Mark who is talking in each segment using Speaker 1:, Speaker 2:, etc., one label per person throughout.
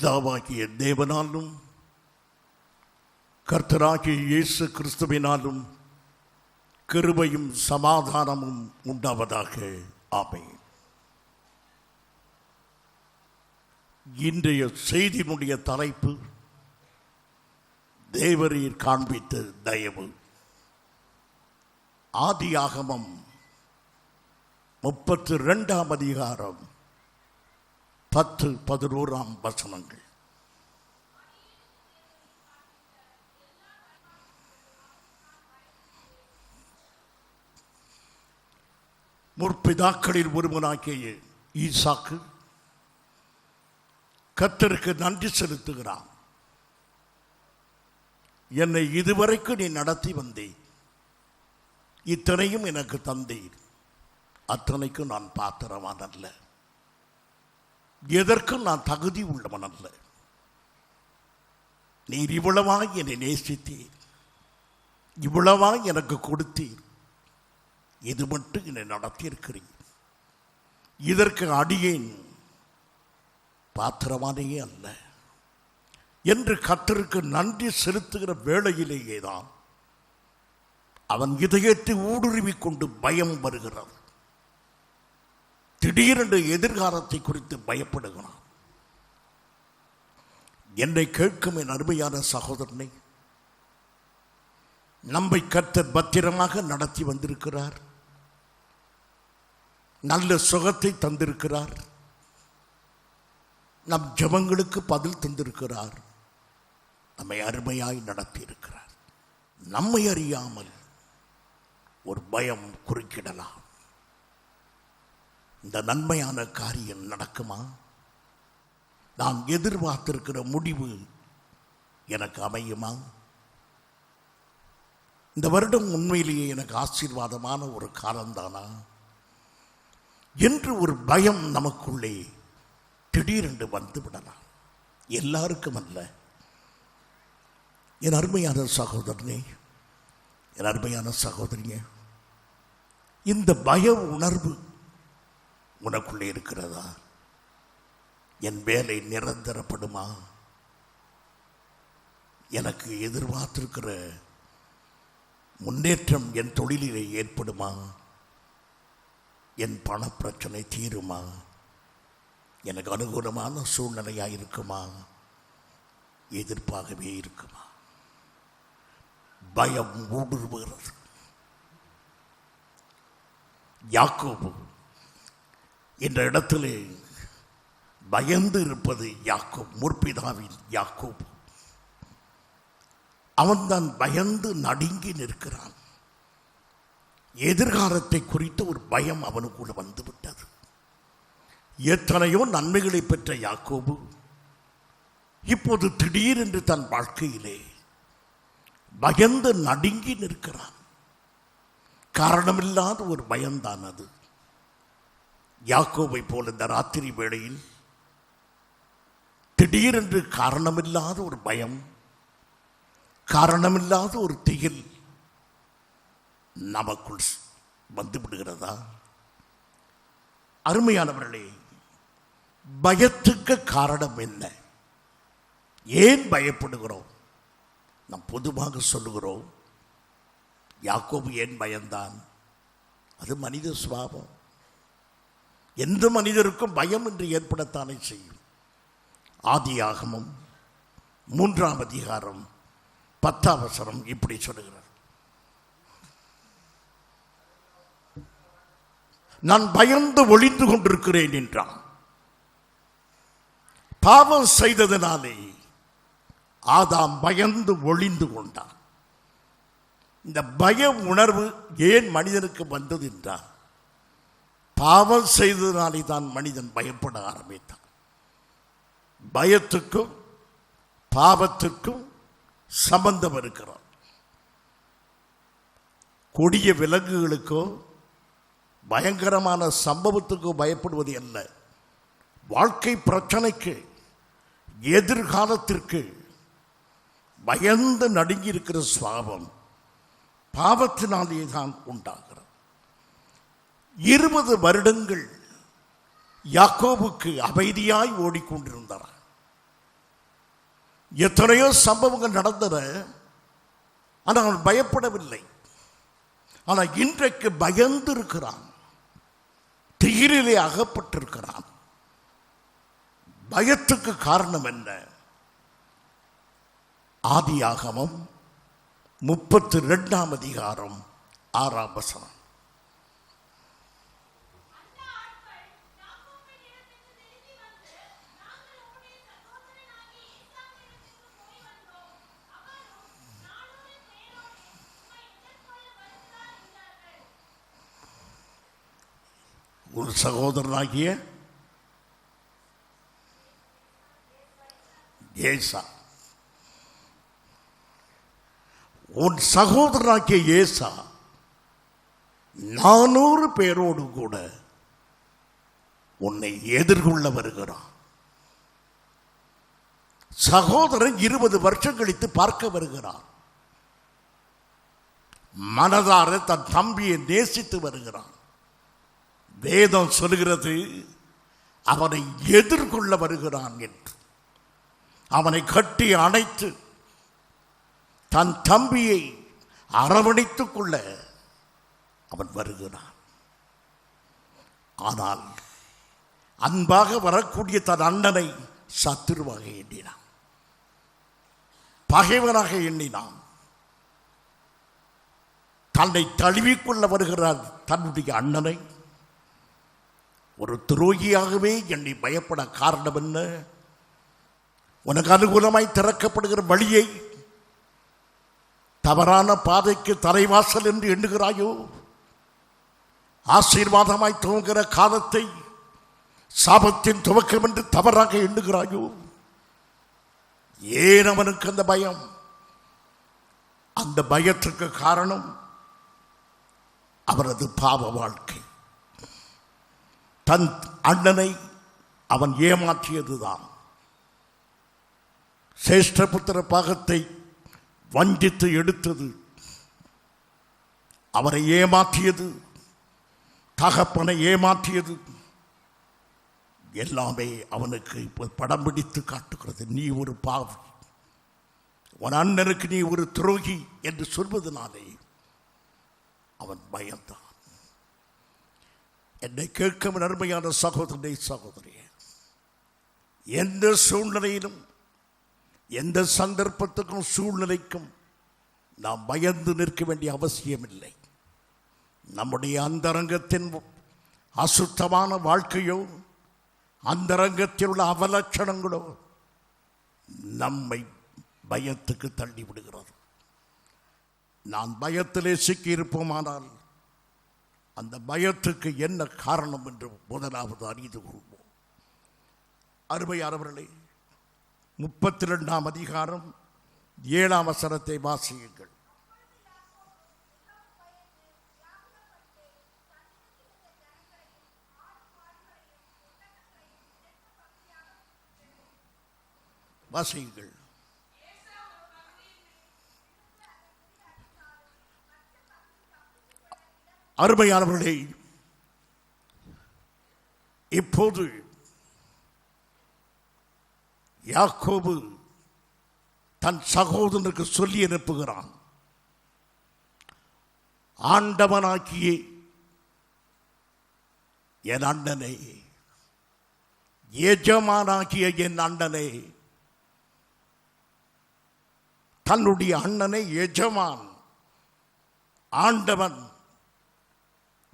Speaker 1: பிதாவாகிய தேவனாலும் கர்த்தராகிய இயேசு கிறிஸ்துவினாலும் கிருபையும் சமாதானமும் உண்டாவதாக. ஆமென். இன்றைய செய்தியினுடைய தலைப்பு தேவரீர் காண்பித்த தயவு. ஆதியாகமம் 32ஆம் அதிகாரம் 10-11 வசனங்கள். முற்பிதாக்களில் ஒருவனாகிய ஈசாக்கு கர்த்தருக்கு நன்றி செலுத்துகிறான். என்னை இதுவரைக்கும் நீ நடத்தி வந்தீர், இத்தனையும் எனக்கு தந்தீர், அத்தனைக்கும் நான் பாத்திரவான் அல்ல, எதற்கும் நான் தகுதி உள்ளவன் அல்ல. நீர் இவ்வளவாய் என்னை நேசித்தீர், இவ்வளவாய் எனக்கு கொடுத்தீர், இது மட்டும் என்னை நடத்தியிருக்கிறீர், இதற்கு அடியேன் பாத்திரவானே அல்ல என்று கர்த்தருக்கு நன்றி செலுத்துகிற வேளையிலேயே தான் அவன் இதயத்தை ஊடுருவிக் கொண்டு பயம் வருகிறது. திடீரென்று எதிர்காலத்தை குறித்து பயப்படுகிறான். என்னை கேட்கும் என் அருமையான சகோதரனை, நம்மை கர்த்தர் பத்திரமாக நடத்தி வந்திருக்கிறார், நல்ல சுகத்தை தந்திருக்கிறார், நம் ஜெபங்களுக்கு பதில் தந்திருக்கிறார், நம்மை அருமையாய் நடத்தி இருக்கிறார். நம்மை அறியாமல் ஒரு பயம் குறுக்கிடலாம். இந்த நன்மையான காரியம் நடக்குமா? நான் எதிர்பார்த்திருக்கிற முடிவு எனக்கு அமையுமா? இந்த வருடம் உண்மையிலேயே எனக்கு ஆசீர்வாதமான ஒரு காலம்தானா என்று ஒரு பயம் நமக்குள்ளே திடீரென்று வந்து விடலாம். எல்லாருக்கும் அல்ல. என் அருமையான சகோதரனே, என் அருமையான சகோதரியே, இந்த பய உணர்வு உனக்குள்ளே இருக்கிறதா? என் வேலை நிரந்தரப்படுமா? எனக்கு எதிர்பார்த்திருக்கிற முன்னேற்றம் என் தொழிலிலே ஏற்படுமா? என் பண பிரச்சனை தீருமா? எனக்கு அனுகூலமான சூழ்நிலையாக இருக்குமா? எதிர்ப்பாகவே இருக்குமா? பயம் ஊடுருவுகிறது. யாக்கோபு என்ற இடத்திலே பயந்து இருப்பது யாக்கோபு, முற்பிதாவின் யாக்கோபு. அவன்தான் பயந்து நடுங்கி நிற்கிறான். எதிர்காலத்தை குறித்த ஒரு பயம் அவனுக்குள்ள வந்துவிட்டது. எத்தனையோ நன்மைகளை பெற்ற யாக்கோபு இப்போது திடீரென்று தன் வாழ்க்கையிலே பயந்து நடுங்கி நிற்கிறான். காரணமில்லாத ஒரு பயம்தான் அது. யாக்கோபை போல இந்த ராத்திரி வேளையில் திடீரென்று காரணமில்லாத ஒரு பயம், காரணமில்லாத ஒரு திகில் நமக்குள் வந்து விடுகிறதா? அருமையானவர்களே, பயத்துக்கு காரணம் என்ன? ஏன் பயப்படுகிறோம்? நாம் பொதுவாக சொல்லுகிறோம், யாக்கோபு ஏன் பயந்தான்? அது மனித சுபாவம். எந்த மனிதருக்கும் பயம் என்று ஏற்படத்தானே செய்யும். ஆதியாகமம் 3ஆம் அதிகாரம் 10ஆம் வசனம் இப்படி சொல்லுகிறார்: நான் பயந்து ஒளிந்து கொண்டிருக்கிறேன் என்றான். பாவம் செய்ததினாலே ஆதாம் பயந்து ஒளிந்து கொண்டான். இந்த பய உணர்வு ஏன் மனிதனுக்கு வந்தது என்றால், பாவம் செய்ததினாலே தான் மனிதன் பயப்பட ஆரம்பித்தான். பயத்துக்கும் பாவத்திற்கும் சம்பந்தம் இருக்கிறார். கொடிய விலங்குகளுக்கோ பயங்கரமான சம்பவத்துக்கோ பயப்படுவது அல்ல. வாழ்க்கை பிரச்சனைக்கு, எதிர்காலத்திற்கு பயந்து நடுங்கி இருக்கிற சுவாபம் பாவத்தினாலே தான் உண்டாகிறது. 20 வருடங்கள் யாக்கோபுக்கு அமைதியாய் ஓடிக்கொண்டிருந்தார். எத்தனையோ சம்பவங்கள் நடந்தன, ஆனால் அவன் பயப்படவில்லை. ஆனால் இன்றைக்கு பயந்து இருக்கிறான், திகிரிலே அகப்பட்டிருக்கிறான். பயத்துக்கு காரணம் என்ன? ஆதியாகமம் 32 அதிகாரம் 6 வசனம். ஒரு சகோதரனாகிய ஏசா, உன் சகோதரனாகிய ஏசா 400 பேரோடு கூட உன்னை எதிர்கொள்ள வருகிறான். சகோதரன் 20 வருஷம் கழித்து பார்க்க வருகிறான். மனதார தன் தம்பியை நேசித்து வருகிறான். வேதம் சொல்கிறது அவனை எதிர்கொள்ள வருகிறான் என்று. அவனை கட்டி அணைத்து தன் தம்பியை அரவணைத்துக் கொள்ள அவன் வருகிறான். ஆனால் அன்பாக வரக்கூடிய தன் அண்ணனை சத்துருவாக எண்ணினான், பகைவனாக எண்ணினான். தன்னை தழுவிக்கொள்ள வருகிறார் தன்னுடைய அண்ணனை ஒரு துரோகியாகவே எண்ணி பயப்பட காரணம் என்ன? உனக்கு அனுகூலமாய் திறக்கப்படுகிற வழியை தவறான பாதைக்கு தலைவாசல் என்று எண்ணுகிறாயோ? ஆசீர்வாதமாய் துவங்குகிற காலத்தை சாபத்தின் துவக்கம் என்று தவறாக எண்ணுகிறாயோ? ஏன் அவனுக்கு அந்த பயம்? அந்த பயத்திற்கு காரணம் அவரது பாவ வாழ்க்கை. தன் அண்ணனை அவன் ஏமாற்றியதுதான். சேஷ்டபுத்திர பாகத்தை வஞ்சித்து எடுத்தது, அவரை ஏமாற்றியது, தகப்பனை ஏமாற்றியது, எல்லாமே அவனுக்கு இப்போ படம் பிடித்து காட்டுகிறது. நீ ஒரு பாவி, உன் அண்ணனுக்கு நீ ஒரு துரோகி என்று சொல்வதனாலே அவன் பயந்தான். என்னை கேட்கும் அருமையான சகோதரனை சகோதரியே, எந்த சூழ்நிலையிலும் எந்த சந்தர்ப்பத்துக்கும் சூழ்நிலைக்கும் நாம் பயந்து நிற்க வேண்டிய அவசியம் இல்லை. நம்முடைய அந்தரங்கத்தின் அசுத்தமான வாழ்க்கையோ அந்தரங்கத்தில் உள்ள அவலட்சணங்களோ நம்மை பயத்துக்கு தள்ளி விடுகிறது. நான் பயத்திலே சிக்கியிருப்போமானால் அந்த பயத்துக்கு என்ன காரணம் என்று முதலாவது அறிந்து கொள்வோம். அருமையானவர்களே, 32 அதிகாரம் 7 வசனத்தை வாசியுங்கள். வாசியுங்கள். அருமையானவர்களே, இப்போது யாக்கோபு தன் சகோதரனுக்கு சொல்லி அனுப்புகிறான், ஆண்டவனாகிய என் அண்ணனே, எஜமானாகிய என் அண்ணனே. தன்னுடைய அண்ணனை எஜமான், ஆண்டவன்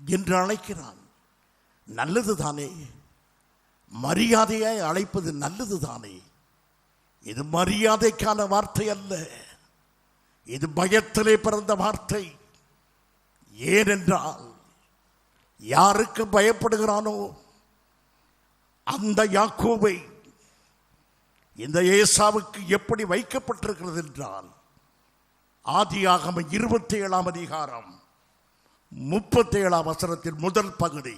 Speaker 1: என்று அழைக்கிறான். நல்லதுதானே? மரியாதையாய் அழைப்பது நல்லதுதானே? இது மரியாதைக்கான வார்த்தை அல்ல, இது பயத்திலே பிறந்த வார்த்தை. ஏனென்றால் யாருக்கு பயப்படுகிறானோ அந்த யாக்கோபை இந்த ஏசாவுக்கு எப்படி வைக்கப்பட்டிருக்கிறது என்றால், ஆதியாகமம் 27 அதிகாரம் 37 வசனத்தின் முதல் பகுதி,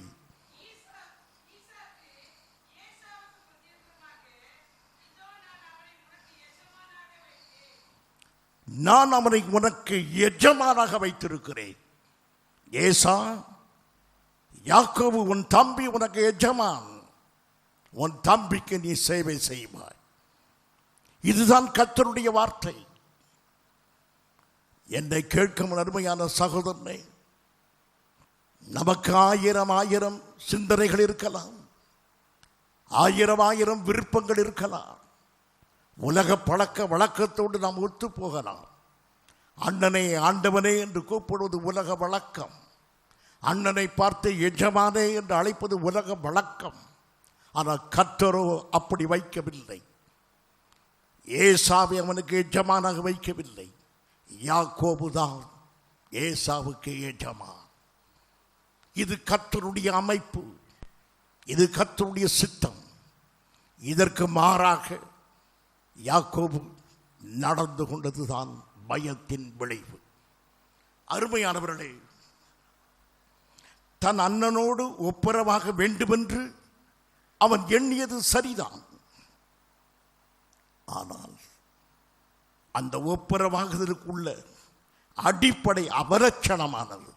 Speaker 1: நான் அவனை உனக்கு எஜமானாக வைத்திருக்கிறேன். ஏசா, யாக்கோபு உன் தம்பி உனக்கு எஜமான், உன் தம்பிக்கு நீ சேவை செய்வாய். இதுதான் கர்த்தருடைய வார்த்தை. என்னை கேட்கும் அருமையான சகோதரனே, நமக்கு ஆயிரம் ஆயிரம் சிந்தனைகள் இருக்கலாம், ஆயிரம் ஆயிரம் விருப்பங்கள் இருக்கலாம். உலக பழக்க வழக்கத்தோடு நாம் ஒத்து போகலாம். அண்ணனை ஆண்டவனே என்று கூப்பிடுவது உலக வழக்கம். அண்ணனை பார்த்து எஜமானே என்று அழைப்பது உலக வழக்கம். ஆனால் கர்த்தரோ அப்படி வைக்கவில்லை. ஏசாவை அவனுக்கு எஜமானாக வைக்கவில்லை. யாக்கோபுதான் ஏசாவுக்கு எஜமான். இது கர்த்தருடைய அமைப்பு, இது கர்த்தருடைய சித்தம். இதற்கு மாறாக யாக்கோபு நடந்து கொண்டதுதான் பயத்தின் விளைவு. அருமையானவர்களே, தன் அண்ணனோடு ஒப்புரவாக வேண்டுமென்று அவன் எண்ணியது சரிதான். ஆனால் அந்த ஒப்புரவாகுதலுக்குள்ள அடிப்படை அபலட்சணமானது.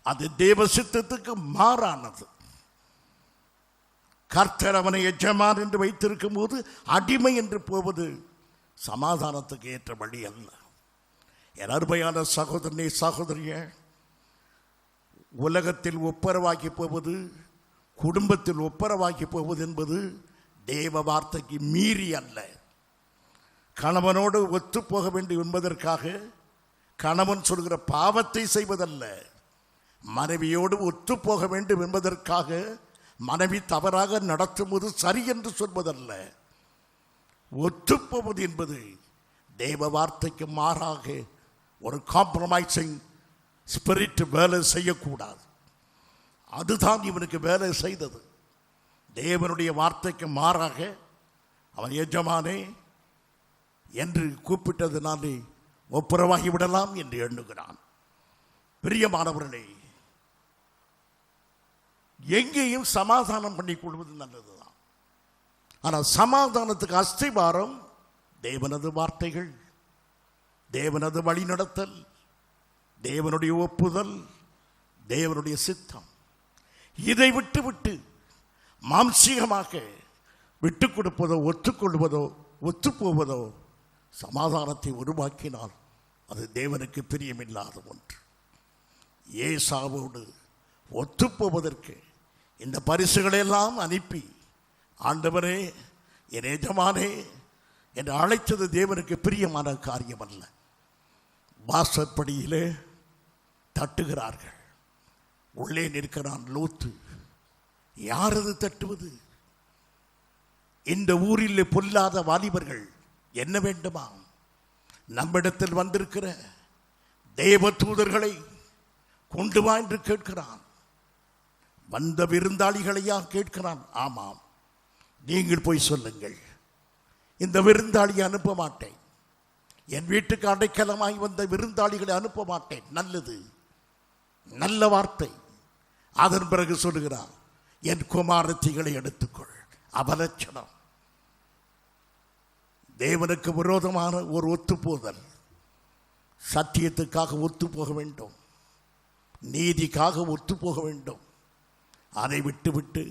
Speaker 1: அது தேவ சித்தத்துக்கு மாறானது. கர்த்தர் அவனை எஜமான் என்று வைத்திருக்கும் போது அடிமை என்று போவது சமாதானத்துக்கு ஏற்ற வழி அல்ல. என் அருமையான சகோதரனே, சகோதரிய, உலகத்தில் ஒப்புரவாக்கி போவது, குடும்பத்தில் ஒப்புரவாக்கி போவது என்பது தேவ வார்த்தைக்கு மீறி அல்ல. கணவனோடு ஒத்து போக வேண்டும் என்பதற்காக கணவன் சொல்கிற பாவத்தை செய்வதல்ல. மனைவியோடு ஒத்து போக வேண்டும் என்பதற்காக மனைவி தவறாக நடத்துவது சரி என்று சொல்வதல்ல. ஒத்துப்போவது என்பது தேவ வார்த்தைக்கு மாறாக ஒரு காம்ப்ரமைசிங் ஸ்பிரிட் வேலை செய்யக்கூடாது. அதுதான் இவனுக்கு வேலை செய்தது. தேவனுடைய வார்த்தைக்கு மாறாக அவன் எஜமானே என்று கூப்பிட்டதுனாலே ஒப்புரவாகி விடலாம் என்று எண்ணுகிறான். பிரியமானவர்களே, எங்கேயும் சமாதானம் பண்ணிக் கொள்வது நல்லதுதான். ஆனால் சமாதானத்துக்கு அஸ்திவாரம் தேவனது வார்த்தைகள், தேவனது வழிநடத்தல், தேவனுடைய ஒப்புதல், தேவனுடைய சித்தம். இதை விட்டு மாம்சீகமாக விட்டு கொடுப்பதோ ஒத்துக்கொள்வதோ ஒத்துப்போவதோ சமாதானத்தை உருவாக்கினால் அது தேவனுக்கு பிரியமில்லாத ஒன்று. ஏசாவோடு ஒத்துப்போவதற்கு இந்த பரிசுகளெல்லாம் அனுப்பி ஆண்டவரே, என் எஜமானே என்று அழைத்தது தேவனுக்கு பிரியமான காரியம் அல்ல. வாசற்படியிலே தட்டுகிறார்கள். உள்ளே நிற்கிறான் லோத்து. யாரது தட்டுவது? இந்த ஊரில் பொல்லாத வாலிபர்கள் என்ன வேண்டுமா? நம்மிடத்தில் வந்திருக்கிற தேவ தூதர்களை கொண்டு வா என்று கேட்கிறான். வந்த விருந்தாளிகளையா கேட்கிறான்? ஆமாம், நீங்கள் போய் சொல்லுங்கள், இந்த விருந்தாளியை அனுப்ப மாட்டேன், என் வீட்டுக்கு அடைக்கலமாய் வந்த விருந்தாளிகளை அனுப்ப மாட்டேன். நல்லது, நல்ல வார்த்தை. அதன் பிறகு சொல்லுகிறான், என் குமாரத்திகளை எடுத்துக்கொள். அபலட்சணம். தேவனுக்கு விரோதமான ஒரு ஒத்துப்போதல். சத்தியத்துக்காக ஒத்து போக வேண்டும், நீதிக்காக ஒத்து போக வேண்டும். அதை விட்டு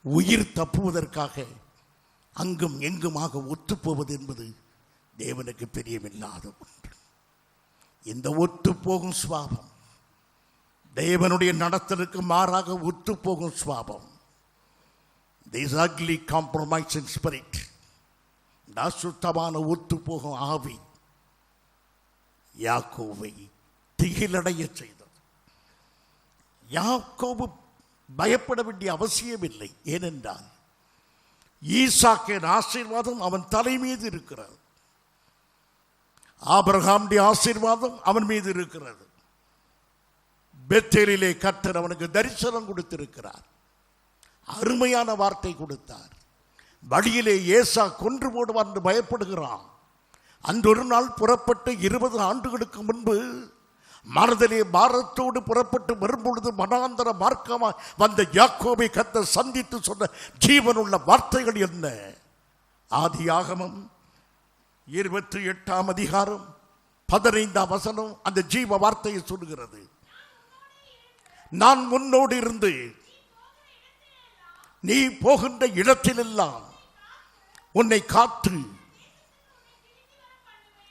Speaker 1: உயிர் தப்புவதற்காக அங்கும் எங்குமாக ஒத்துப்போவது என்பது தேவனுக்கு பிரியமில்லாத ஒன்று. இந்த ஒத்துப்போகும் சுவாபம், தேவனுடைய நடத்தலுக்கு மாறாக ஒத்துப்போகும் சுவாபம், this ugly compromising spirit, அசுத்தமான ஒத்துப்போகும் ஆவி யாக்கோவை திகிலடைய செய்தது. யாக்கோபு பயப்பட வேண்டிய அவசியமில்லை. ஏனென்றால் ஈசாக்கின் ஆசீர்வாதம் அவன் தலை மீது இருக்கிறது. ஆபிரகாமுடைய ஆசீர்வாதம் அவன் மீது இருக்கிறது. பெத்தேலிலே கர்த்தர் அவனுக்கு தரிசனம் கொடுத்திருக்கிறார். அருமையான வார்த்தை கொடுத்தார். வழியிலே ஏசா கொன்று போடுவார் என்று பயப்படுகிறான். அன்றொரு நாள் புறப்பட்டு 20 ஆண்டுகளுக்கு முன்பு மனதிலே பாரத்தோடு புறப்பட்டு வரும்பொழுது மனாந்தர மார்க்கமாக வந்த யாக்கோபை கர்த்தர் சந்தித்து சொன்ன ஜீவனுள்ள வார்த்தைகள் என்ன? ஆதியாகமம் 28ஆம் அதிகாரம் 15ஆம் வசனம் அந்த ஜீவ வார்த்தையை சொல்லுகிறது. நான் உன்னோடு இருந்து நீ போகின்ற இடத்திலெல்லாம் உன்னை காத்து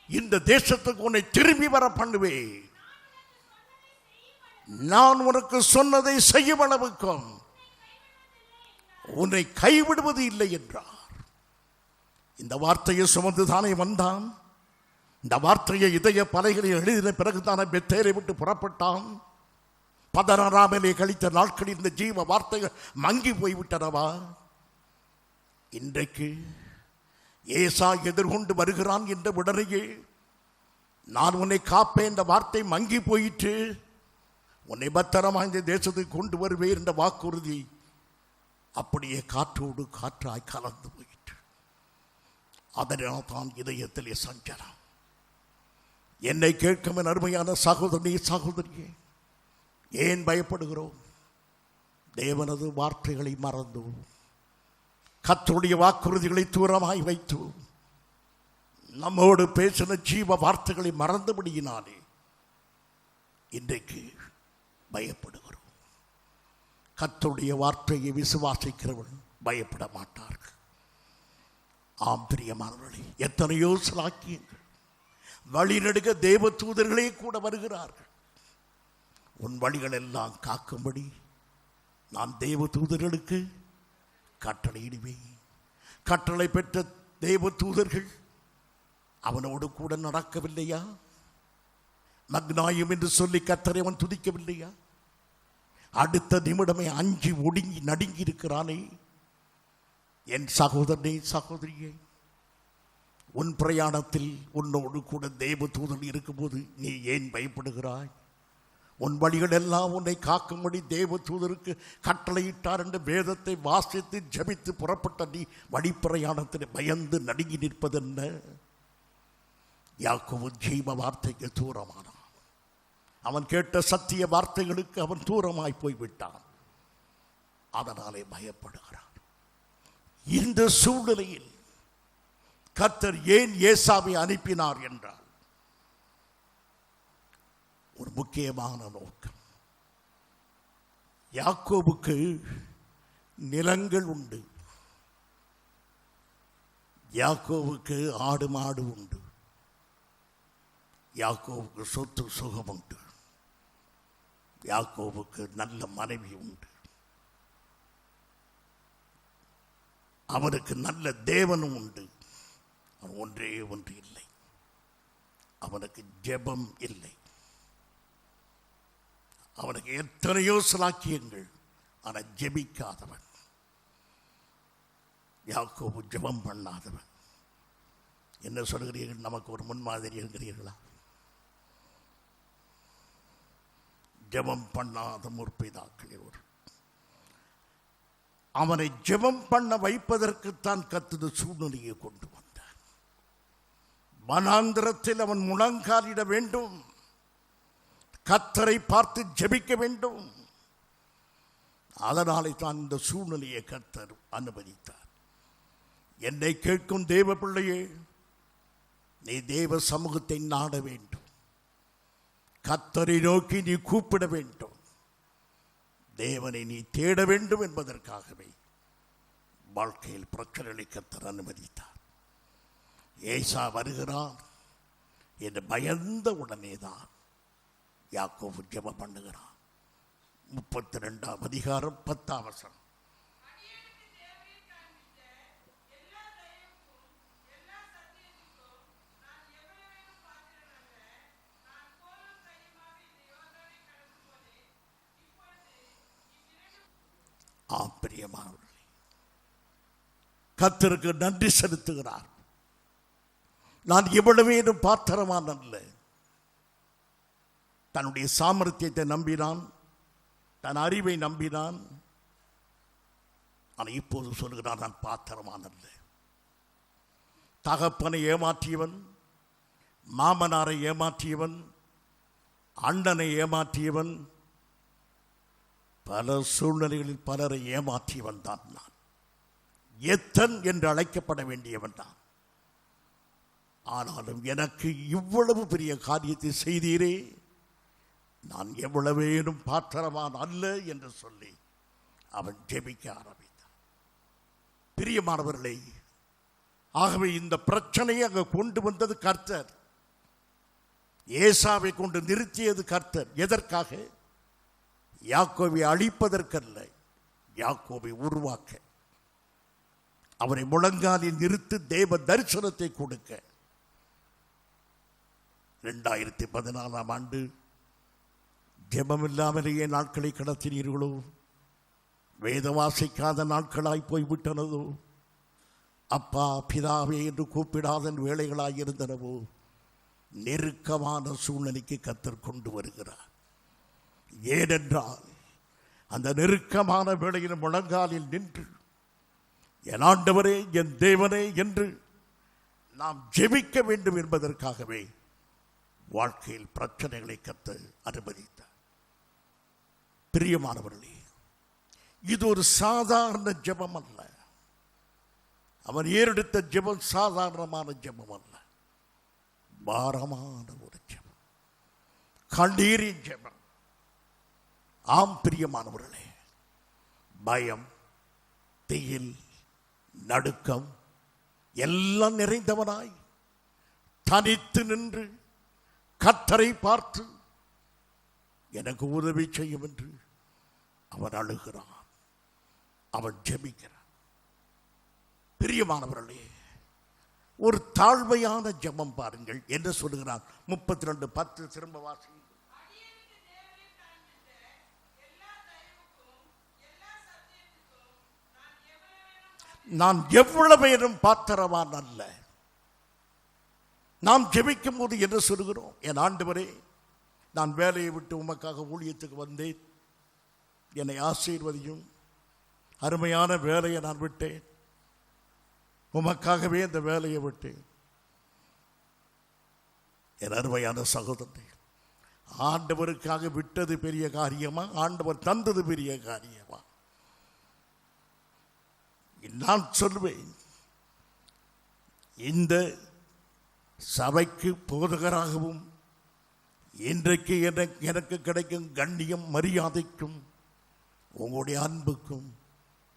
Speaker 1: இந்த தேசத்துக்கு உன்னை திரும்பி வர பண்ணுவேன். நான் உனக்கு சொன்னதை செய்யும் அளவுக்கும் உன்னை கைவிடுவது இல்லை என்றார். இந்த வார்த்தையை சுமந்துதானே வந்தான். இந்த வார்த்தையை இதய பலகையில் எழுதின பிறகுதானே பெத்தேலை விட்டு புறப்பட்டான். 16 கழித்த நாட்களில் இந்த ஜீவ வார்த்தைகள் மங்கி போய்விட்டனவா? இன்றைக்கு ஏசா எதிர்கொண்டு வருகிறான் என்ற உடனேயே நான் உன்னை காப்பேன் என்ற வார்த்தை மங்கி போயிற்று. உன்னை பத்திரமாக இந்த தேசத்துக்கு கொண்டு வருவேன் என்ற வாக்குறுதி அப்படியே காற்றோடு காற்றாய் கலந்து போயிற்று. அதனால் தான் இதயத்திலே சஞ்சலம். என்னை கேட்கும் என் அருமையான சகோதரனே சகோதரியே, ஏன் பயப்படுகிறோம்? தேவனது வார்த்தைகளை மறந்தோம். கர்த்தருடைய வாக்குறுதிகளை தூரமாய் வைத்து நம்மோடு பேசின ஜீவ வார்த்தைகளை மறந்தபடியினாலே இன்றைக்கு பயப்படுகிறோம். கர்த்தருடைய வார்த்தையை விசுவாசிக்கிறவர்கள் பயப்பட மாட்டார்கள். ஆம் பிரியமானவர்களே, எத்தனையோ சிலாக்கியங்கள் வழிநடுக தேவ தூதர்களே கூட வருகிறார்கள். உன் வழிகள் எல்லாம் காக்கும்படி நான் தேவ தூதர்களுக்கு கட்டளையிடுவேன். கட்டளை பெற்ற தேவ தூதர்கள் அவனோடு கூட நடக்கவில்லையா? மக்னாயும் என்று சொல்லி கர்த்தரை அவன் துதிக்கவில்லையா? அடுத்த நிமிடமே அஞ்சி ஒடுங்கி நடுங்கி இருக்கிறானே. என் சகோதரனே சகோதரியே, உன் பிரயாணத்தில் உன்னோடு கூட தேவ தூதன் இருக்கும்போது நீ ஏன் பயப்படுகிறாய்? உன் வழிகள் எல்லாம் உன்னை காக்கும்படி தேவ தூதருக்கு கட்டளையிட்டார் என்று வேதத்தை வாசித்து ஜபித்து புறப்பட்ட நீ வழிப்பிரயாணத்தில் பயந்து நடுங்கி நிற்பதென்ன? யாக்கோபு ஜீவ வார்த்தைக்கு தூரமானான். அவன் கேட்ட சத்திய வார்த்தைகளுக்கு அவன் தூரமாய் போய்விட்டான். அதனாலே பயப்படுகிறான். இந்த சூழ்நிலையில் கர்த்தர் ஏன் ஏசாவை அனுப்பினார் என்றால் ஒரு முக்கியமான நோக்கம். யாக்கோபுக்கு நிலங்கள் உண்டு, யாக்கோபுக்கு ஆடு மாடு உண்டு, யாக்கோபுக்கு சொத்து சுகம் உண்டு, யாக்கோபுக்கு நல்ல மனைவி உண்டு, அவனுக்கு நல்ல தேவனும் உண்டு. அவன் ஒன்றே ஒன்று இல்லை, அவனுக்கு ஜெபம் இல்லை. அவனுக்கு எத்தனையோ சிலாக்கியங்கள், ஆனால் ஜெபிக்காதவன். யாக்கோபு ஜெபம் பண்ணாதவன். என்ன சொல்கிறீர்கள்? நமக்கு ஒரு முன்மாதிரி இருக்கிறீர்களா? ஜெபம் பண்ணாத முற்பிதாக்களில் ஒரு அவனை ஜெபம் பண்ண வைப்பதற்குத்தான் கர்த்தர் சூழ்நிலையை கொண்டு வந்தார். வனாந்திரத்தில் அவன் முழங்காலிட வேண்டும், கர்த்தரை பார்த்து ஜெபிக்க வேண்டும். அதனாலே தான் இந்த சூழ்நிலையை கர்த்தர் அனுமதித்தார். என்னை கேட்கும் தேவ பிள்ளையே, நீ தேவ சமூகத்தை நாட வேண்டும், கர்த்தரை நோக்கி நீ கூப்பிட வேண்டும், தேவனை நீ தேட வேண்டும் என்பதற்காகவே வாழ்க்கையில் பிரச்சனைகளை கர்த்தர் அனுமதித்தார். ஏசா வருகிறான் என்று பயந்த உடனேதான் யாக்கோபு ஜெபம் பண்ணுகிறான். 32ஆம் அதிகாரம் 10ஆம் வசனம். பிரியமானவர்களே, கர்த்தருக்கு நன்றி செலுத்துகிறார். நான் எவ்வளவேனும் பாத்திரமான் அல்ல. தன்னுடைய சாமர்த்தியத்தை நம்பினான், தன் அறிவை நம்பினான். ஆனால் இப்போது சொல்கிறான், நான் பாத்திரமான் அல்ல. தகப்பனை ஏமாற்றியவன், மாமனாரை ஏமாற்றியவன், அண்ணனை ஏமாற்றியவன், பல சூழ்நிலைகளில் பலரை ஏமாற்றியவன் தான் நான். எத்தன் என்று அழைக்கப்பட வேண்டியவன் தான். ஆனாலும் எனக்கு இவ்வளவு பெரிய காரியத்தை செய்தீரே, நான் எவ்வளவேனும் பாத்திரமான் அல்ல என்று சொல்லி அவன் ஜெபிக்க ஆரம்பித்தான். பிரியமானவர்களே, ஆகவே இந்த பிரச்சனையை அங்கே கொண்டு வந்தது கர்த்தர். ஏசாவை கொண்டு நிறுத்தியது கர்த்தர். எதற்காக? யாக்கோபை அழிப்பதற்கல்ல, யாக்கோபை உருவாக்க, அவரை முழங்காலில் நிறுத்தி தேவ தரிசனத்தை கொடுக்க. 2014 ஆண்டு ஜெபமில்லாமலேயே நாட்களை கடத்தினீர்களோ? வேத வாசிக்காத நாட்களாய் போய்விட்டனதோ? அப்பா பிதாவே என்று கூப்பிடாத வேளைகளாயிருந்தனவோ? நெருக்கமான சூழ்நிலைக்கு கர்த்தர் கொண்டு வருகிறார். ஏனென்றால் அந்த நெருக்கமான வேளையில் முழங்காலில் நின்று என் ஆண்டவரே என் தேவனே என்று நாம் ஜெபிக்க வேண்டும் என்பதற்காகவே வாழ்க்கையில் பிரச்சனைகளை கர்த்தர் அனுமதித்தார். பிரியமானவர்களே, இது ஒரு சாதாரண ஜெபம் அல்ல. அவன் ஏறெடுத்த ஜெபம் சாதாரணமான ஜெபம் அல்ல, பாரமான ஒரு ஜெபம், கண்ணீரின் ஜெபம். ஆம் பிரியமானவர்களே, பயம், திகில், நடுக்கம் எல்லாம் நிறைந்தவனாய் தனித்து நின்று கர்த்தரை பார்த்து எனக்கு உதவி செய்யும் என்று அவன் அழுகிறான், அவன் ஜெபிக்கிறான். பிரியமானவர்களே, ஒரு தாழ்மையான ஜெபம் பாருங்கள் என்ன சொல்லுகிறான். 32:10 திரும்ப வாசி. நான் எவ்வளவேனும் பாத்திரவான் அல்ல. நாம் ஜெபிக்கும் போது என்ன சொல்கிறோம்? என் ஆண்டவரே, நான் வேலையை விட்டு உமக்காக ஊழியத்துக்கு வந்தேன், என்னை ஆசீர்வதியும். அருமையான வேலையை நான் விட்டேன், உமக்காகவே இந்த வேலையை விட்டேன். என் அருமையான சகோதரனே, ஆண்டவருக்காக விட்டது பெரிய காரியமா? ஆண்டவர் தந்தது பெரிய காரியமா? நான் சொல்வேன், இந்த சபைக்கு போதகராகவும் இன்றைக்கு எனக்கு கிடைக்கும் கண்ணியம் மரியாதைக்கும் உங்களுடைய அன்புக்கும்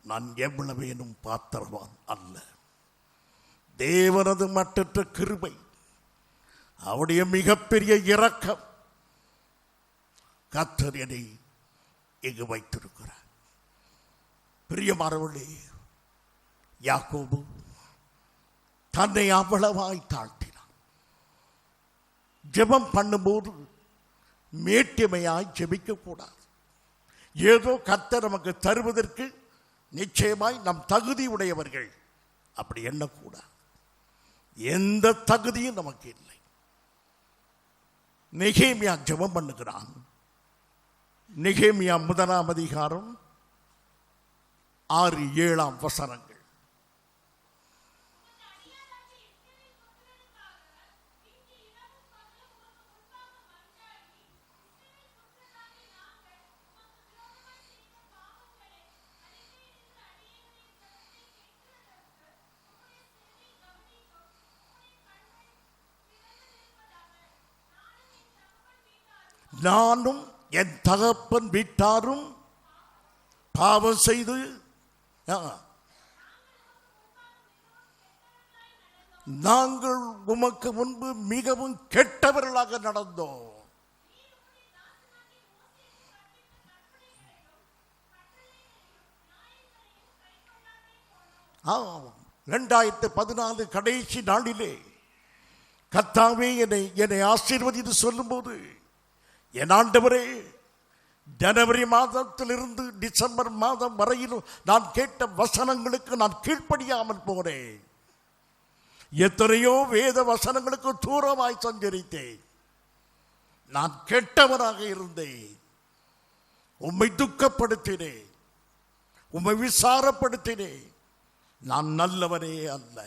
Speaker 1: நான் எவ்வளவேனும் பாத்திரவான் அல்ல. தேவனது மற்றற்ற கிருபை, அவருடைய மிகப்பெரிய இரக்கம் கர்த்தர் என்னை இங்கு வைத்திருக்கிறார். பிரியமானவர்களே, யாக்கோபு தன்னை அவ்வளவாய் தாழ்த்தினான். ஜெபம் பண்ணும்போது மேட்டிமையாய் ஜெபிக்க கூடாது. ஏதோ கர்த்தர் நமக்கு தருவதற்கு நிச்சயமாய் நம் தகுதி உடையவர்கள் அப்படி எண்ணக்கூடாது. எந்த தகுதியும் நமக்கு இல்லை. நெகேமியா ஜெபம் பண்ணுகிறான். நெகேமியா 1ஆம் அதிகாரம் 6-7 வசனங்கள். நானும் என் தகப்பன் வீட்டாரும் பாவம் செய்து நாங்கள் உமக்கு முன்பு மிகவும் கெட்டவர்களாக நடந்தோம். ஆம், 2014 கடைசி நாளிலே கர்த்தாவே என்னை ஆசீர்வதித்து சொல்லும்போது, என் ஆண்டவரே, ஜனவரி மாதத்திலிருந்து டிசம்பர் மாதம் வரையிலும் நான் கேட்ட வசனங்களுக்கு நான் கீழ்ப்படியாமல் போனேன். எத்தனையோ வேத வசனங்களுக்கு தூரமாய் சஞ்சரித்தேன். நான் கெட்டவனாக இருந்தேன். உம்மை துக்கப்படுத்தினேன், உம்மை விசாரப்படுத்தினேன். நான் நல்லவனே அல்ல.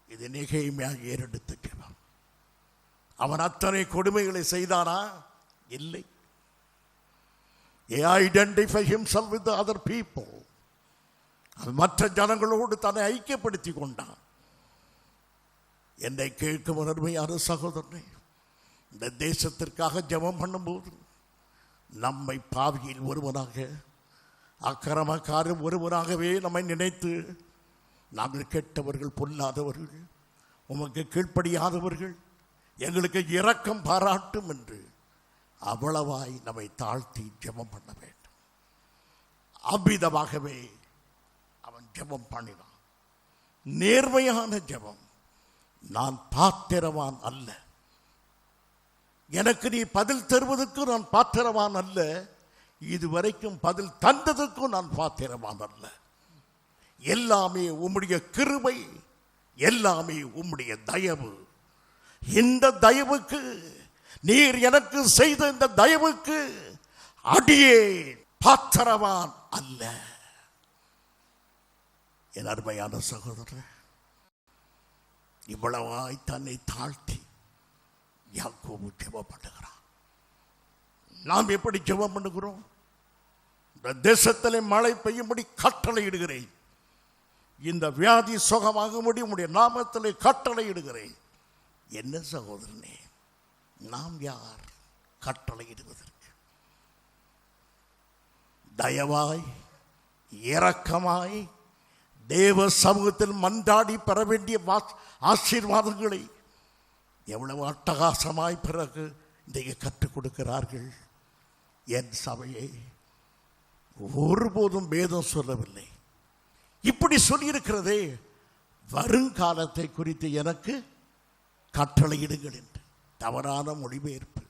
Speaker 1: இது நெகேமியா ஏறெடுத்த ஜெபம். அவன் அத்தனை கொடுமைகளை செய்தானா? இல்லை. He identified himself with the other people. மற்ற ஜனங்களோடு தன்னை ஐக்கியப்படுத்தி கொண்டான். என்னை கேட்கும் அருமையான சகோதரனே, இந்த தேசத்திற்காக ஜெபம் பண்ணும்போது நம்மை பாவியில் ஒருவனாக, அக்கிரமக்காரன் ஒருவனாகவே நம்மை நினைத்து நாங்கள் கெட்டவர்கள், பொல்லாதவர்கள், உமக்கு கீழ்ப்படியாதவர்கள், எங்களுக்கு இரக்கம் பாராட்டும் என்று அவ்வளவாய் நம்மை தாழ்த்தி ஜெபம் பண்ண வேண்டும். அவ்விதமாகவே அவன் ஜெபம் பண்ணினான். நேர்மையான ஜெபம். நான் பாத்திரவான் அல்ல, எனக்கு நீ பதில் தருவதற்கு நான் பாத்திரவான் அல்ல, இதுவரைக்கும் பதில் தந்ததற்கும் நான் பாத்திரவான் அல்ல. எல்லாமே உம்முடைய கிருபை, எல்லாமே உம்முடைய தயவு. இந்த தயவுக்கு, நீர் எனக்கு செய்த இந்த தயவுக்கு அடியே பாத்திரவான் அல்ல. என் அருமையான சகோதரர், இவ்வளவாய் தன்னை தாழ்த்தி யாக்கோபு ஜெபம் பண்ணுகிறான். நாம் எப்படி ஜெபம் பண்ணுகிறோம்? இந்த தேசத்திலே மழை பெய்யும்படி கட்டளையிடுகிறேன், இந்த வியாதி சுகமாகும்படி உம்முடைய நாமத்திலே கட்டளையிடுகிறேன். என்ன சகோதரனே, நாம் யார் கட்டளையிடுவதற்கு? தயவாய் இரக்கமாய் தேவ சமூகத்தில் மன்றாடி பெற வேண்டிய ஆசீர்வாதங்களை எவ்வளவு அட்டகாசமாய் பிறகு இன்றைக்கு கற்றுக் கொடுக்கிறார்கள். என் சபையை ஒருபோதும் வேதம் சொல்லவில்லை. இப்படி சொல்லியிருக்கிறதே, வருங்காலத்தை குறித்து எனக்கு கட்டளையிடுங்கள் என்று. தவறான மொழிபெயர்ப்பு.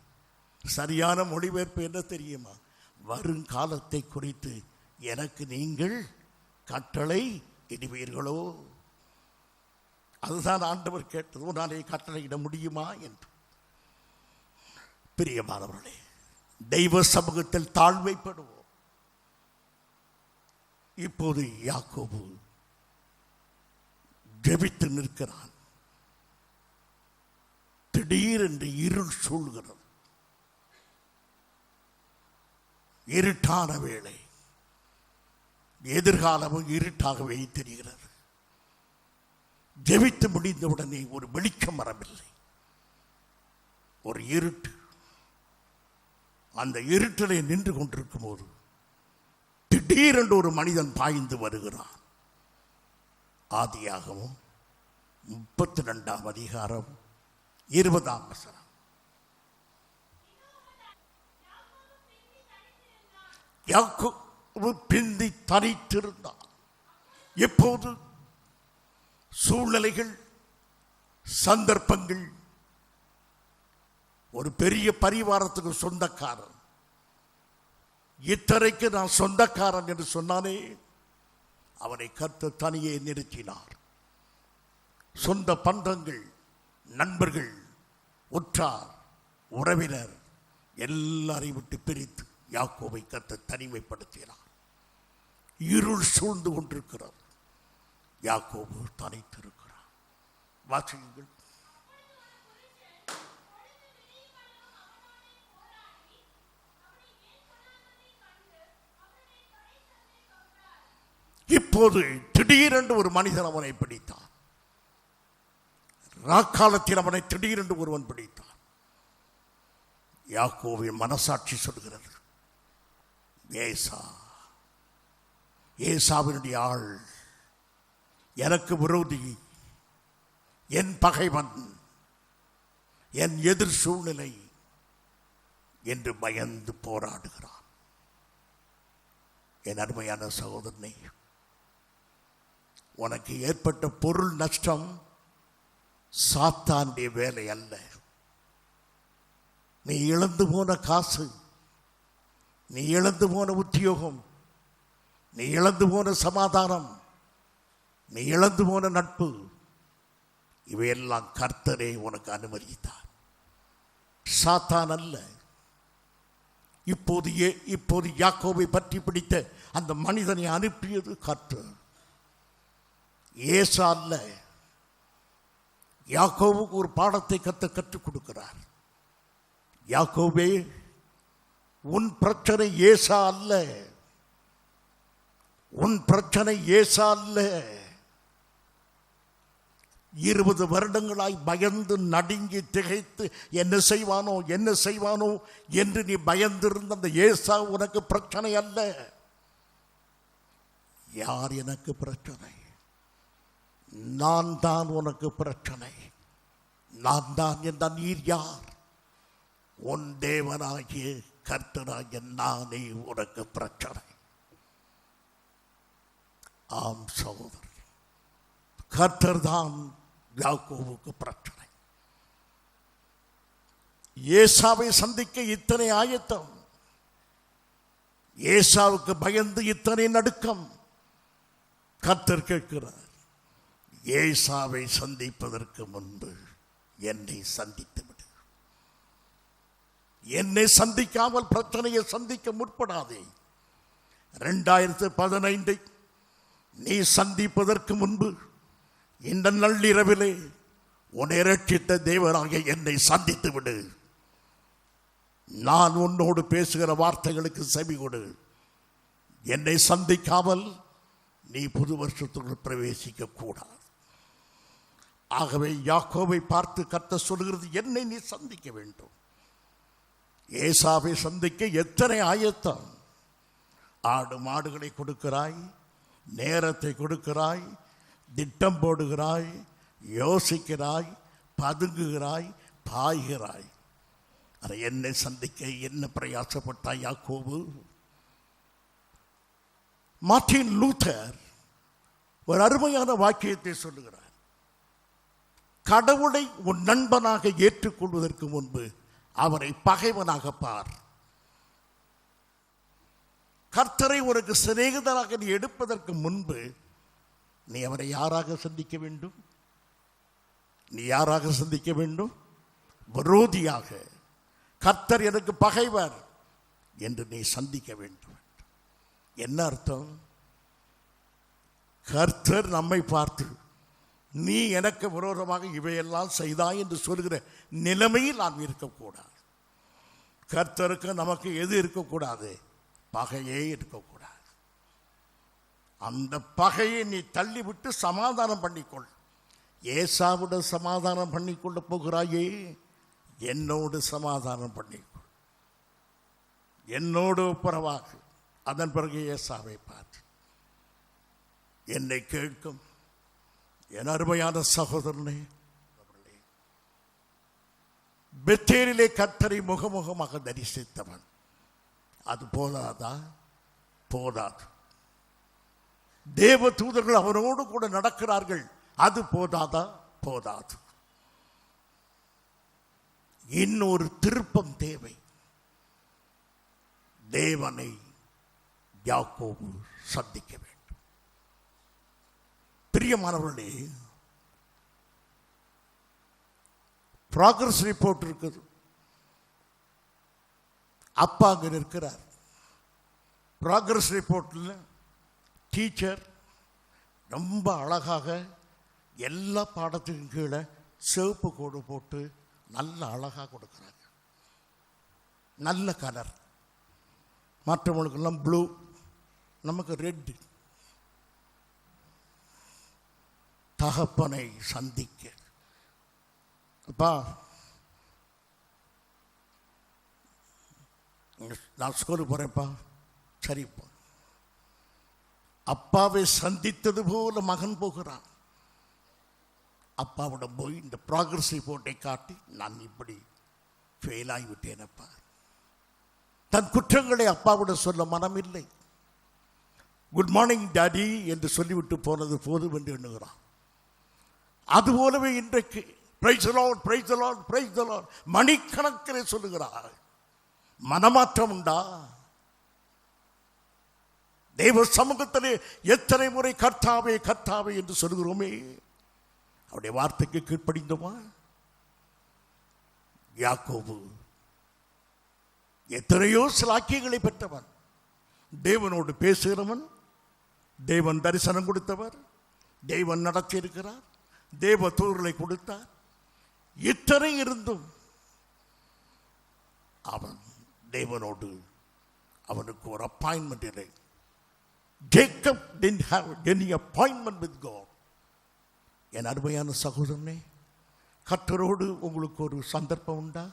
Speaker 1: சரியான மொழிபெயர்ப்பு என்ன தெரியுமா? வருங்காலத்தை குறித்து எனக்கு நீங்கள் கட்டளை இடுவீர்களோ? அதுதான் ஆண்டவர் கேட்டதோ, நானே கட்டளையிட முடியுமா என்று. பிரியமானவர்களே, தெய்வ சமூகத்தில் தாழ்மைப்படுவோம். இப்போது யாக்கோபு ஜெபித்து நிற்கிறான். திடீரென்று இருள் சூழ்கிறது. இருட்டான வேளை, எதிர்காலமும் இருட்டாகவே தெரிகிறது. ஜெபித்து முடிந்தவுடனே ஒரு வெளிச்சம் வரவில்லை, ஒரு இருட்டு. அந்த இருட்டிலே நின்று கொண்டிருக்கும் போது திடீரென்று ஒரு மனிதன் பாய்ந்து வருகிறான். ஆதியாகமம் 32ஆம் அதிகாரம் 20ஆம் வசனம். யாக்கோபு பிந்தி தனித்திருந்தான். எப்போது சூழ்நிலைகள், சந்தர்ப்பங்கள், ஒரு பெரிய பரிவாரத்துக்கு சொந்தக்காரன், இத்தரைக்கு நான் சொந்தக்காரன் என்று சொன்னானே, அவனை கர்த்தர் தனியே நிறுத்தினார். சொந்த பந்தங்கள், நண்பர்கள், உற்றார், உறவினர் எல்லாரையும் விட்டு பிரித்து யாக்கோபை கர்த்தர் தனிமைப்படுத்தினார். இருள் சூழ்ந்து கொண்டிருக்கிறார். யாக்கோபு தனித்திருக்கிறார். வாசியுங்கள். இப்போது திடீரென்று ஒரு மனிதன் அவனை பிடித்தான். ராக்காலத்தில் அவனை திடீரென்று ஒருவன் பிடித்தான். யாக்கோபின் மனசாட்சி சொல்கிறது, ஏசாவினுடைய ஆள், எனக்கு விரோதி, என் பகைவன், என் எதிர் சூழ்நிலை என்று பயந்து போராடுகிறான். என் அருமையான சகோதரனே, உனக்கு ஏற்பட்ட பொருள் நஷ்டம் சாத்தானுடைய வேலை அல்ல. நீ இழந்து போன காசு, நீ இழந்து போன உத்தியோகம், நீ இழந்து போன சமாதானம், நீ இழந்து போன நட்பு, இவையெல்லாம் கர்த்தரே உனக்கு அனுமதித்தார், சாத்தான் அல்ல. இப்போது யாக்கோபை பற்றி பிடித்த அந்த மனிதனை அனுப்பியது கர்த்தர், ஏசா அல்ல. யாக்கோபுக்கு ஒரு பாடத்தை கற்றுக் கொடுக்கிறார். யாக்கோபே, உன் பிரச்சனை ஏசா அல்ல, உன் பிரச்சனை ஏசா அல்ல. 20 வருடங்களாய் பயந்து நடுங்கி திகைத்து என்ன செய்வானோ என்று நீ பயந்திருந்த அந்த ஏசா உனக்கு பிரச்சனை அல்ல. யார் எனக்கு பிரச்சனை? நான் தான் உனக்கு பிரச்சனை. நான் தான் என்ற நீர் யார்? உன் தேவனாகிய கர்த்தராகிய நானே உனக்கு பிரச்சனை. ஆம் சகோதரி, கர்த்தர் தான் யாக்கோபுக்கு பிரச்சனை. ஏசாவை சந்திக்க இத்தனை ஆயத்தம், ஏசாவுக்கு பயந்து இத்தனை நடுக்கம். கர்த்தர் கேட்கிறார், ஏசாவை சந்திப்பதற்கு முன்பு என்னை சந்தித்து விடு. என்னை சந்திக்காமல் பிரச்சனையை சந்திக்க முற்படாதே. 2015 நீ சந்திப்பதற்கு முன்பு இந்த நள்ளிரவிலே உன்னை ரட்சித்த தேவனாகிய என்னை சந்தித்து விடு. நான் உன்னோடு பேசுகிற வார்த்தைகளுக்கு செவி கொடு. என்னை சந்திக்காமல் நீ புது வருஷத்துக்குள் பிரவேசிக்க கூடாது. ஆகவே யாக்கோபை பார்த்து கர்த்தர் சொல்கிறது, என்னை நீ சந்திக்க வேண்டும். ஏசாவை சந்திக்க எத்தனை ஆயத்தம். ஆடு மாடுகளை கொடுக்கிறாய், நேரத்தை கொடுக்கிறாய், திட்டம் போடுகிறாய், யோசிக்கிறாய், பதுங்குகிறாய், பாய்கிறாய். அதை என்னை சந்திக்க என்ன பிரயாசப்பட்டாய் யாக்கோபு? மார்ட்டின் லூத்தர் ஒரு அருமையான வாக்கியத்தை சொல்லுகிறார். கடவுளை உன் நண்பனாக ஏற்றுக்கொள்வதற்கு முன்பு அவரை பகைவனாக பார். கர்த்தரை உனக்கு சிநேகிதராக நீ எடுப்பதற்கு முன்பு நீ அவரை யாராக சந்திக்க வேண்டும்? நீ யாராக சந்திக்க வேண்டும்? விரோதியாக, கர்த்தர் எனக்கு பகைவர் என்று நீ சந்திக்க வேண்டும். என்ன அர்த்தம்? கர்த்தர் நம்மை பார்த்து நீ எனக்கு விரோதமாக இவையெல்லாம் செய்தாய் என்று சொல்கிற நிலைமையில் நாம் இருக்கக்கூடாது. கர்த்தருக்கு நமக்கு எது இருக்கக்கூடாது? பகையே இருக்கக்கூடாது. அந்த பகையை நீ தள்ளிவிட்டு சமாதானம் பண்ணிக்கொள். ஏசாவோடு சமாதானம் பண்ணிக்கொள்ள போகிறாயே, என்னோடு சமாதானம் பண்ணிக்கொள், என்னோடு ஒப்புரவாக. அதன் பிறகு ஏசாவை பார்த்து, என்னை கேட்கும் என் அருமையான சகோதரனே, பெத்தேலிலே கர்த்தரை முகமுகமாக தரிசித்தவன். அது போதாதா? போதாது. தேவ தூதர்கள் அவனோடு கூட நடக்கிறார்கள். அது போதாதா? போதாது. இன்னொரு திருப்பம் தேவை. தேவனை யாக்கோபு சந்திக்க வேண்டும். பிரியமானவர்களே, ப்ராக்ரஸ் ரிப்போர்ட் இருக்குது. அப்பா அங்கே இருக்கிறார். ப்ராக்ரஸ் ரிப்போர்ட்டில் டீச்சர் ரொம்ப அழகாக எல்லா பாடத்துக்கும் கீழே சிவப்பு கோடு போட்டு நல்ல அழகாக கொடுக்குறாங்க. நல்ல கலர். மற்றவங்களுக்கெல்லாம் ப்ளூ, நமக்கு ரெட்டு. தகப்பனை சந்திக்க, அப்பா நான் ஸ்கூலுக்கு போகிறேன்ப்பா. சரிப்பா. அப்பாவை சந்தித்தது போல மகன் போகிறான். அப்பாவிடம் போய் இந்த ப்ராக்ரஸ் ரிப்போர்ட்டை காட்டி, நான் இப்படி ஃபெயில் ஆகிவிட்டேனப்பா. தன் குற்றங்களை அப்பாவிடம் சொல்ல மனமில்லை. குட் மார்னிங் டாடி என்று சொல்லிவிட்டு போனது போதும் என்று எண்ணுகிறான். அதுபோலவே இன்றைக்கு praise the Lord, praise the Lord, praise the Lord மணிக்கணக்கில் சொல்லுகிறார். மனமாற்றம் உண்டா? தேவ சமூகத்திலே எத்தனை முறை கர்த்தாவே கர்த்தாவே என்று சொல்கிறோமே, அவருடைய வார்த்தைக்கு கீழ்ப்படிந்தோமா? யாக்கோபு எத்தனையோ சிலாக்கியங்களை பெற்றவன், தேவனோடு பேசுகிறவன், தேவன் தரிசனம் கொடுத்தவர், தேவன் நடத்தி இருக்கிறார், தேவ தூதர்களை கொடுத்தார். இத்தனை இருந்தும் அவன் தேவனோடு அவனுக்கு ஒரு அப்பாயின்மெண்ட் இல்லை. Jacob didn't have any appointment with God. என் அருமையான சகோதரனே, கர்த்தரோடு உங்களுக்கு ஒரு சந்தர்ப்பம் உண்டா?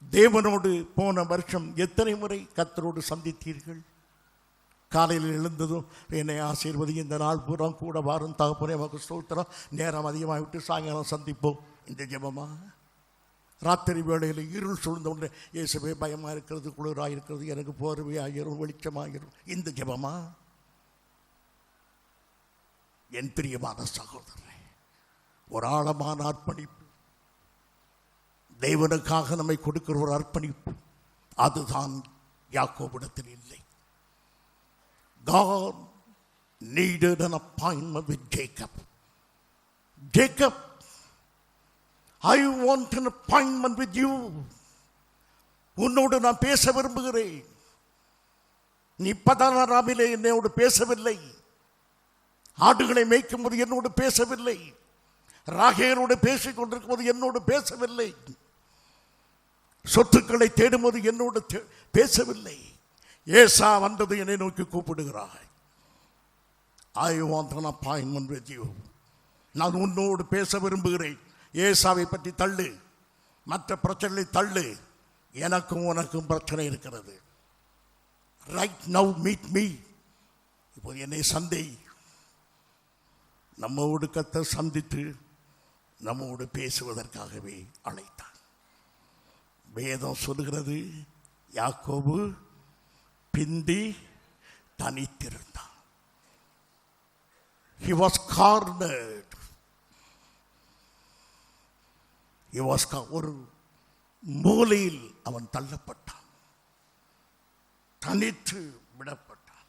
Speaker 1: தேவனோடு போன வருஷம் எத்தனை முறை கர்த்தரோடு சந்தித்தீர்கள்? காலையில் எழுந்ததும் என்னை ஆசீர்வதி, இந்த நாள் பூரா கூட வாரும் தகப்பனே நமக்கு ஸ்தோத்திரம், நேரம் அதிகமாக விட்டு சாயங்காலம் சந்திப்போம். இந்த ஜெபமா? ராத்திரி வேளையில் இருள் சூழ்ந்த ஒன்று, இயேசுவே பயமாக இருக்கிறது, குளிராக இருக்கிறது, எனக்கு போர்வையாகிரும், வெளிச்சமாகிரும், இந்த ஜெபமா? என் பிரியமான சகோதரனே, ஒரு ஆழமான அர்ப்பணிப்பு, தேவனுக்காக நம்மை கொடுக்கிற ஒரு அர்ப்பணிப்பு, அதுதான் யாக்கோபிடத்தில் இல்லை. God needed an appointment with Jacob. Jacob, I want an appointment with you. உன்னோடு நான் பேச விரும்புகிறேன். நீ பதனாராமிலே என்னோடு பேசவில்லை, ஆடுகளை மேய்க்கும் போது என்னோடு பேசவில்லை, ராகேலோடு பேசிக் கொண்டிருக்கும் போது என்னோடு பேசவில்லை, சொத்துக்களை தேடும்போது என்னோடு பேசவில்லை. ஏசா வந்தது என்னை நோக்கி கூப்பிடுகிறாய். I want an appointment with you. நான் உன்னோடு பேச விரும்புகிறேன். ஏசாவை பற்றி தள்ளு, மற்ற பிரச்சனைகளை தள்ளு, எனக்கும் உனக்கும் பிரச்சனை இருக்கிறது. Right now meet me. இப்போது என்னை சந்தை. நம்மோடு கர்த்தர் சந்தித்து நம்மோடு பேசுவதற்காகவே அழைத்தார். வேதம் சொல்லுகிறது, யாக்கோபு பிந்தி தனித்திருந்தான். He was cornered. He was ஒரு மூலையில் அவன் தள்ளப்பட்டான், தனித்து விடப்பட்டான்.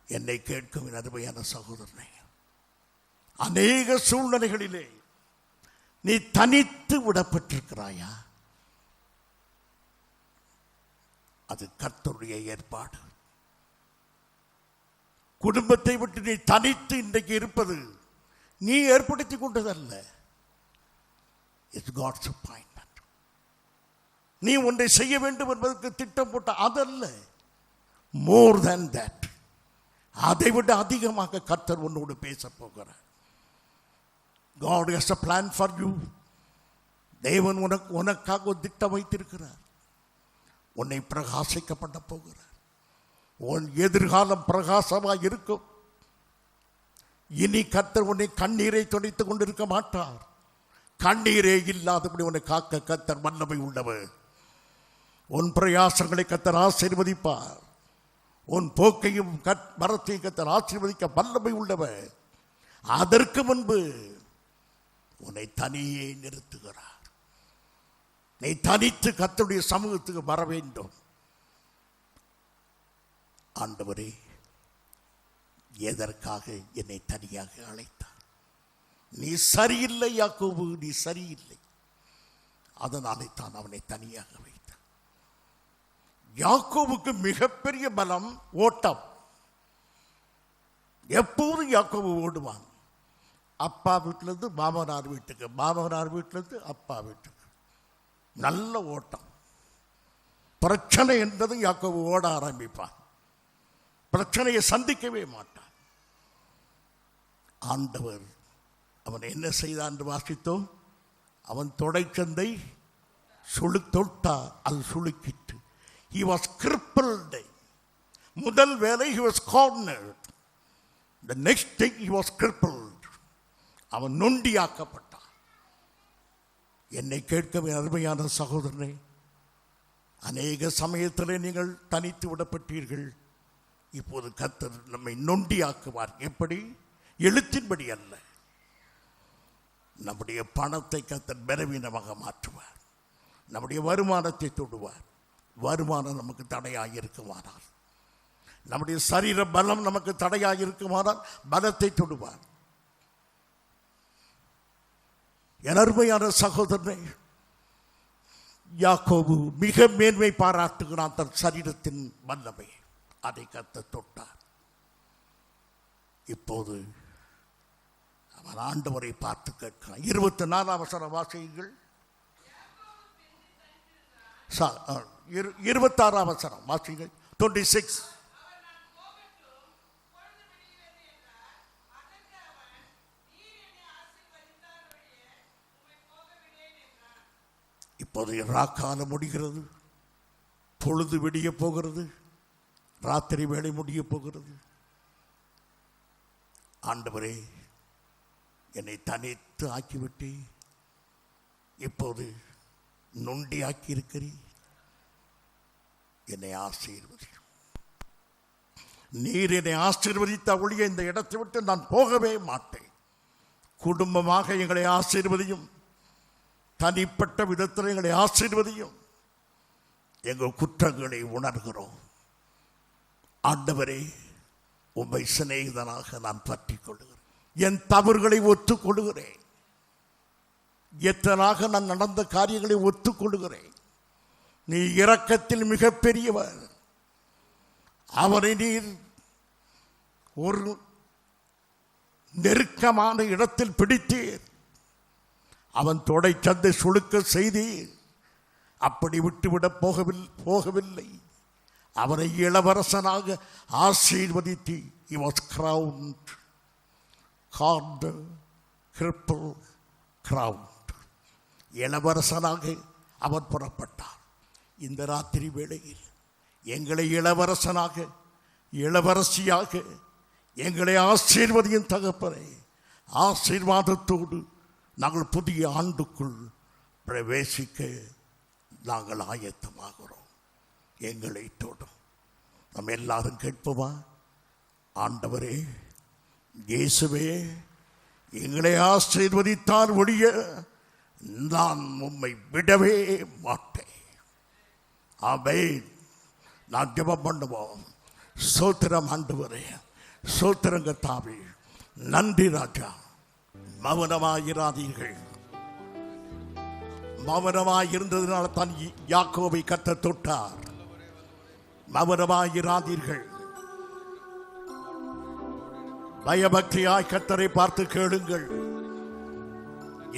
Speaker 1: என்னை கேட்கும் என் அருமையான சகோதரனே, அநேக சூழ்நிலைகளிலே நீ தனித்து விடப்பட்டிருக்கிறாயா? அது கர்த்தருடைய ஏற்பாடு. குடும்பத்தை விட்டு நீ தனித்து இன்றைக்கு இருப்பது நீ ஏற்படுத்தி கொண்டதல்ல. It's God's appointment. நீ ஒன்றை செய்ய வேண்டும் என்பதற்கு திட்டம் போட்ட அதல்ல. மோர் தேன் தட், அதை விட அதிகமாக கர்த்தர் உன்னோடு பேச போகிறார். God has a plan for you. தேவன் உனக்காக ஒரு திட்டம் வைத்திருக்கிறார். உன்னை பிரகாசிக்க பண்ண போகிறார். உன் எதிர்காலம் பிரகாசமாக இருக்கும். இனி கர்த்தர் உன்னை கண்ணீரை துடைத்துக் கொண்டிருக்க மாட்டார். கண்ணீரே இல்லாதபடி உன்னை காக்க கர்த்தர் வல்லமை உள்ளவர். உன் பிரயாசங்களை கர்த்தர் ஆசீர்வதிப்பார். உன் போக்கையும் மரத்தையும் கர்த்தர் ஆசீர்வதிக்க வல்லமை உள்ளவர். அதற்கு முன்பு உன்னை தனியே நிறுத்துகிறார். நீ தனித்து கர்த்தருடைய சமூகத்துக்கு வர வேண்டும். ஆண்டவரே, எதற்காக என்னை தனியாக அழைத்தார்? நீ சரியில்லை யாக்கோபு, நீ சரியில்லை. அதனாலே தான் அவனை தனியாக வைத்தார். யாக்கோபுக்கு மிகப்பெரிய பலம் ஓட்டம். எப்போதும் யாக்கோபு ஓடுவான். அப்பா வீட்டிலிருந்து மாமனார் வீட்டுக்கு, மாமனார் வீட்டிலிருந்து அப்பா வீட்டுக்கு. நல்ல ஓட்டம். பிரச்சனை என்றதும் யாக்கோபு ஓட ஆரம்பிப்பான். பிரச்சனையை சந்திக்கவே மாட்டான். ஆண்டவர் அவன் என்ன செய்தான் என்று வாசித்தோம். அவன் தொடைச்சந்தை தொட்டார், அது சுளுக்கிட்டு. He was crippled. முதல் வேலை he was cornered. The next thing he was crippled. அவன் நொண்டியாக்கப்பட்டான். என்னை கேட்கவே அருமையான சகோதரனே, அநேக சமயத்தில் நீங்கள் தனித்து விடப்பட்டீர்கள். இப்போது கர்த்தர் நம்மை நொண்டியாக்குவார். எப்படி? எழுத்தின்படி அல்ல. நம்முடைய பணத்தை கர்த்தர் பலவீனமாக மாற்றுவார். நம்முடைய வருமானத்தை தொடுவார். வருமானம் நமக்கு தடையாக இருக்குமானால், நம்முடைய சரீர பலம் நமக்கு தடையாக இருக்குமானால் பலத்தை தொடுவார். என் அருமையான சகோதரனே, யாக்கோபு மிக மேன்மை பாராட்டுகிறான் தன் சரீரத்தின் வல்லமை. அதை கர்த்தர் தொட்டார். இப்போது அவன் ஆண்டவரை பார்த்து கேட்கிறான். 24 வசனம் வாசியுங்கள். 26 வசனம் வாசியுங்கள். 26. இப்போது ராக்காலம் முடிகிறது, பொழுது விடிய போகிறது. ராத்திரி வேலை முடிய போகிறது. ஆண்டவரே, என்னை தனித்து ஆக்கிவிட்டு இப்போது நொண்டி ஆக்கி இருக்கிறீர். என்னை ஆசீர்வதி. நீர் என்னை ஆசீர்வதித்த ஒழிய இந்த இடத்தை விட்டு நான் போகவே மாட்டேன். குடும்பமாக எங்களை ஆசீர்வதியும், தனிப்பட்ட விதத்தில் எங்களை ஆசீர்வதியும். எங்கள் குற்றங்களை உணர்கிறோம். ஆண்டவரே, உம்மை சிநேகிதனாக நான் பற்றிக் கொள்கிறேன். என் தவறுகளை ஒத்துக்கொள்கிறேன். எத்தனாக நான் நடந்த காரியங்களை ஒத்துக்கொள்கிறேன். நீ இரக்கத்தில் மிகப்பெரியவர். அவனை நீர் ஒரு நெருக்கமான இடத்தில் பிடித்தீர். அவன் தொடை சந்தை சுழுக்க செய்தீர். அப்படி விட்டுவிட போகவில்லை. அவரை இளவரசனாக ஆசீர்வதித்து he was crowned, called cripple crowned. இளவரசனாக அவன் புறப்பட்டார். இந்த ராத்திரி வேளையில் எங்களை இளவரசனாக, இளவரசியாக எங்களை ஆசீர்வதியும் தகப்பனே. ஆசீர்வாதத்தோடு நாங்கள் புதிய ஆண்டுக்குள் பிரவேசிக்க நாங்கள் ஆயத்தமாகிறோம். எங்களை தொடும். நம்ம எல்லாரும் கேட்போமா? ஆண்டவரே, இயேசுவே, எங்களை ஆசீர்வதித்தால் ஒழிய நான் உம்மை விடவே மாட்டேன். ஆமென். நான் ஜெபம் பண்ணுவோம். ஸ்தோத்திரம் ஆண்டவரே, ஸ்தோத்திரம் கர்த்தாவே. நன்றி ராஜா. மௌனமாயிராதீர்கள். மௌனமாயிருந்ததுனால தான் யாக்கோபை கர்த்தர் தொட்டார். மௌனமாயிராதீர்கள். பயபக்தியாய் கர்த்தரை பார்த்து கேளுங்கள்.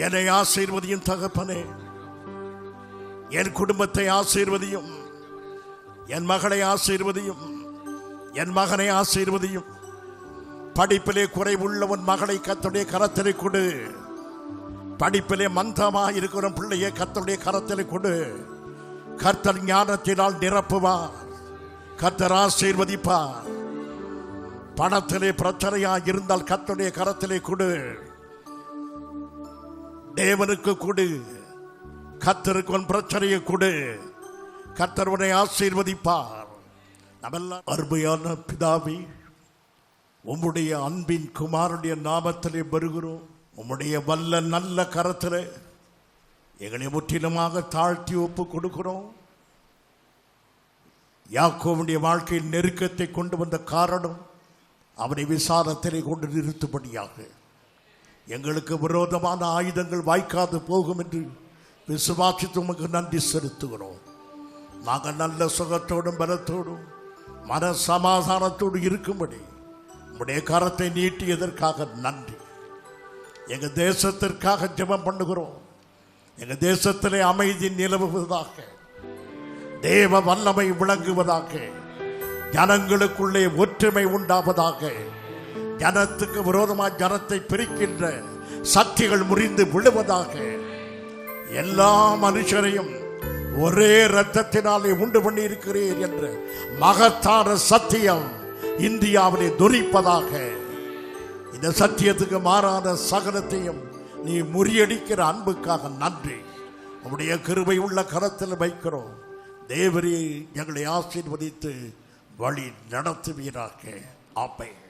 Speaker 1: என்னை ஆசீர்வதியும் தகப்பனே. என் குடும்பத்தை ஆசீர்வதியும். என் மகளை ஆசீர்வதியும். என் மகனை ஆசீர்வதியும். படிப்பிலே குறைவுள்ள உன் மகளை கர்த்தருடைய கரத்திலே கொடு. படிப்பிலே மந்தமாக இருக்கிற பிள்ளையை கர்த்தருடைய கரத்திலே கொடு. கர்த்தர் ஞானத்தினால் நிரப்புவார். கர்த்தர் ஆசீர்வதிப்பார். பணத்திலே பிரச்சனையாக இருந்தால் கர்த்தருடைய கரத்திலே கொடு. தேவனுக்கு கொடு. கர்த்தருக்கு உன் பிரச்சனையை கொடு. கர்த்தர் உன்னை ஆசீர்வதிப்பார். நம்மெல்லாம் அருமையான பிதாவே, உம்முடைய அன்பின் குமாரனுடைய நாமத்திலே வருகிறோம். உம்முடைய வல்ல நல்ல கரத்திலே எங்களை முற்றிலுமாக தாழ்த்தி ஒப்பு கொடுக்கிறோம். யாக்கோபுடைய வாழ்க்கையில் நெருக்கத்தை கொண்டு வந்த காரணம் அவனை விசாரத்திலே கொண்டு நிறுத்தும்படியாக எங்களுக்கு விரோதமான ஆயுதங்கள் வாய்க்காது போகும் என்று விசுவாசித்து உமக்கு நன்றி செலுத்துகிறோம். நாங்கள் நல்ல சுகத்தோடும் பலத்தோடும் மன சமாதானத்தோடு இருக்கும்படி உம்முடைய கரத்தை நீட்டியதற்காக நன்றி. எங்கள் தேசத்திற்காக ஜெபம் பண்ணுகிறோம். எங்கள் தேசத்திலே அமைதி நிலவுவதாக, தேவ வல்லமை விளங்குவதாக, ஜனங்களுக்குள்ளே ஒற்றுமை உண்டாவதாக, ஜனத்துக்கு விரோதமாக ஜனத்தை பிரிக்கின்ற சக்திகள் முறிந்து விழுவதாக, எல்லா மனுஷரையும் ஒரே இரத்தத்தினாலே உண்டு பண்ணி இருக்கிறீர் என்ற மகத்தான சத்தியம் இந்தியாவிலே துரிப்பதாக. இந்த சத்தியத்துக்கு மாறான சகலத்தையும் நீ முறியடிக்கிற அன்புக்காக நன்றி. உம்முடைய கிருபை உள்ள கரத்தில் வைக்கிறோம். தேவரே, எங்களை ஆசீர்வதித்து வழி நடத்துவீராக. ஆமென்.